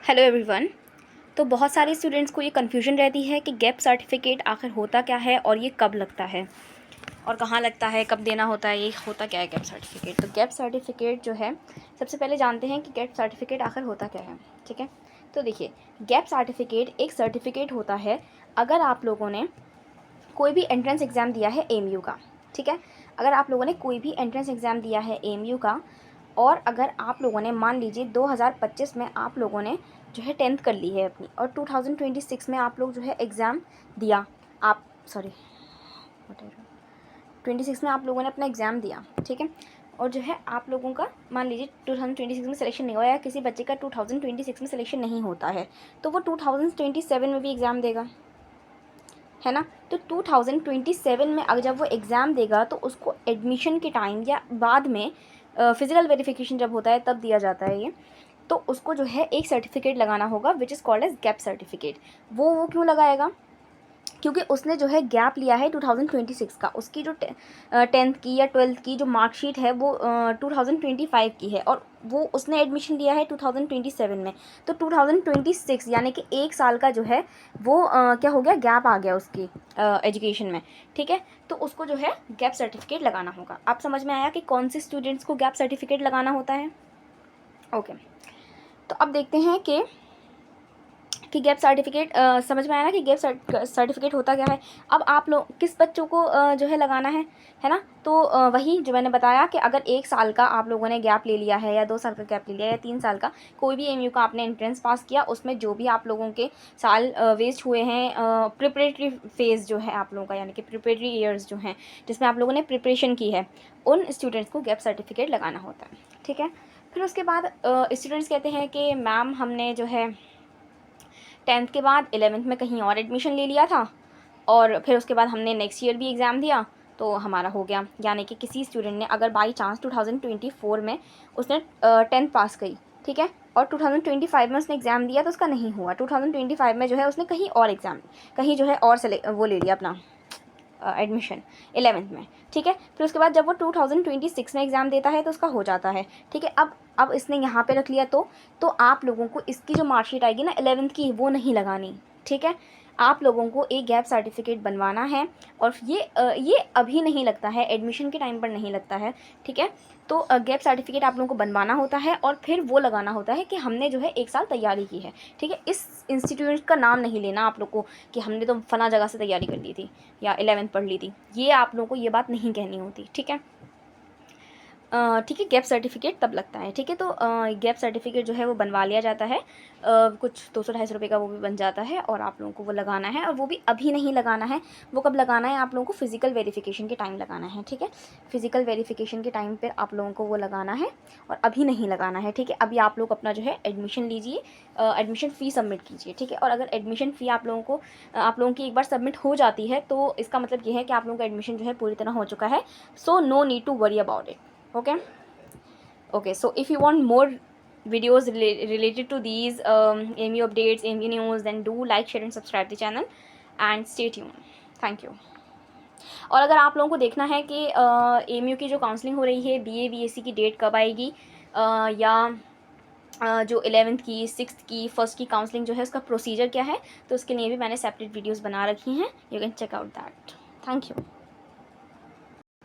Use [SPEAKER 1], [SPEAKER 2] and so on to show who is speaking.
[SPEAKER 1] Hello everyone. तो बहुत सारे स्टूडेंट्स को ये कन्फ्यूजन रहती है कि गैप सर्टिफिकेट आखिर होता क्या है और ये कब लगता है और कहाँ लगता है, कब देना होता है, ये होता क्या है गैप सर्टिफिकेट। तो गैप सर्टिफिकेट जो है, सबसे पहले जानते हैं कि गैप सर्टिफिकेट आखिर होता क्या है। ठीक है, तो देखिए, गैप सर्टिफिकेट एक सर्टिफिकेट होता है अगर आप लोगों ने कोई भी एंट्रेंस एग्ज़ाम दिया है एएमयू का। ठीक है, अगर आप लोगों ने कोई भी एंट्रेंस एग्ज़ाम दिया है एएमयू का और अगर आप लोगों ने मान लीजिए 2025 में आप लोगों ने जो है 10th कर ली है अपनी और 2026 में आप लोग जो है एग्ज़ाम दिया, आप सॉरी 26 में आप लोगों ने अपना एग्ज़ाम दिया। ठीक है, और जो है आप लोगों का मान लीजिए 2026 में सिलेक्शन नहीं हुआ या किसी बच्चे का 2026 में सिलेक्शन नहीं होता है तो वो 2027 में भी एग्ज़ाम देगा, है ना। तो 2027 में अगर जब वो एग्ज़ाम देगा तो उसको एडमिशन के टाइम या बाद में फ़िज़िकल वेरिफिकेशन जब होता है तब दिया जाता है ये। तो उसको जो है एक सर्टिफिकेट लगाना होगा which is called age gap certificate. वो क्यों लगाएगा? क्योंकि उसने जो है गैप लिया है 2026 का, उसकी जो 10th की या 12th की जो मार्कशीट है वो 2025 की है और वो उसने एडमिशन लिया है 2027 में। तो 2026 यानी कि एक साल का जो है वो क्या हो गया, गैप आ गया उसकी एजुकेशन में। ठीक है, तो उसको जो है गैप सर्टिफिकेट लगाना होगा। आप समझ में आया कि कौन से स्टूडेंट्स को गैप सर्टिफिकेट लगाना होता है। ओके, तो अब देखते हैं कि गैप सर्टिफिकेट समझ में आया ना कि गैप सर्टिफिकेट होता क्या है। अब आप लोग किस बच्चों को जो है लगाना है ना। तो वही जो मैंने बताया कि अगर एक साल का आप लोगों ने गैप ले लिया है या 2 साल का गैप ले लिया या 3 साल का, कोई भी एमयू का आपने एंट्रेंस पास किया, उसमें जो भी आप लोगों के साल वेस्ट हुए हैं, प्रिपरेटरी फेज़ जो है आप लोगों का, यानी कि प्रिपरेटरी ईयर्स जो हैं जिसमें आप लोगों ने प्रिपरेशन की है, उन स्टूडेंट्स को गैप सर्टिफिकेट लगाना होता है। ठीक है, फिर उसके बाद स्टूडेंट्स कहते हैं कि मैम हमने जो है 10th के बाद 11th में कहीं और एडमिशन ले लिया था और फिर उसके बाद हमने नेक्स्ट ईयर भी एग्ज़ाम दिया तो हमारा हो गया। यानी कि किसी स्टूडेंट ने अगर बाई चांस 2024 में उसने 10th पास करी, ठीक है, और 2025 में उसने एग्ज़ाम दिया तो उसका नहीं हुआ। 2025 में जो है उसने कहीं और एग्ज़ाम, कहीं जो है और वो ले लिया अपना एडमिशन 11th में। ठीक है, फिर उसके बाद जब वो 2026 में एग्ज़ाम देता है तो उसका हो जाता है। ठीक है, अब इसने यहाँ पे रख लिया तो आप लोगों को इसकी जो मार्कशीट आएगी ना 11th की, वो नहीं लगानी। ठीक है, आप लोगों को एक गैप सर्टिफिकेट बनवाना है और ये अभी नहीं लगता है, एडमिशन के टाइम पर नहीं लगता है। ठीक है, तो गैप सर्टिफिकेट आप लोगों को बनवाना होता है और फिर वो लगाना होता है कि हमने जो है एक साल तैयारी की है। ठीक है, इस इंस्टीट्यूट का नाम नहीं लेना आप लोग को कि हमने तो फला जगह से तैयारी कर ली थी या 11th पढ़ ली थी, ये आप लोगों को ये बात नहीं कहनी होती। ठीक है, ठीक है, गैप सर्टिफिकेट तब लगता है। ठीक है, तो गैप सर्टिफिकेट जो है वो बनवा लिया जाता है, कुछ 200-250 रुपये का वो भी बन जाता है और आप लोगों को वो लगाना है और वो भी अभी नहीं लगाना है। वो कब लगाना है, आप लोगों को फ़िज़िकल वेरिफिकेशन के टाइम लगाना है। ठीक है, फ़िज़िकल वेरिफिकेशन के टाइम पर आप लोगों को वो लगाना है और अभी नहीं लगाना है। ठीक है, अभी आप लोग अपना जो है एडमिशन लीजिए, एडमिशन फ़ी सबमिट कीजिए। ठीक है, और अगर एडमिशन फ़ी आप लोगों की एक बार सबमिट हो जाती है तो इसका मतलब ये है कि आप लोगों का एडमिशन जो है पूरी तरह हो चुका है। So no need to worry about it. Okay, so if you want more videos related to these AMU updates, AMU news, then do like, share and subscribe the channel and stay tuned. Thank you. और अगर आप लोगों को देखना है कि AMU की जो काउंसलिंग हो रही है BA BSc की डेट कब आएगी, या जो 11th की, 6th की, 1st की काउंसलिंग जो है उसका प्रोसीजर क्या है, तो उसके लिए भी मैंने सेपरेट वीडियोस बना रखी हैं। You can check out that. Thank you.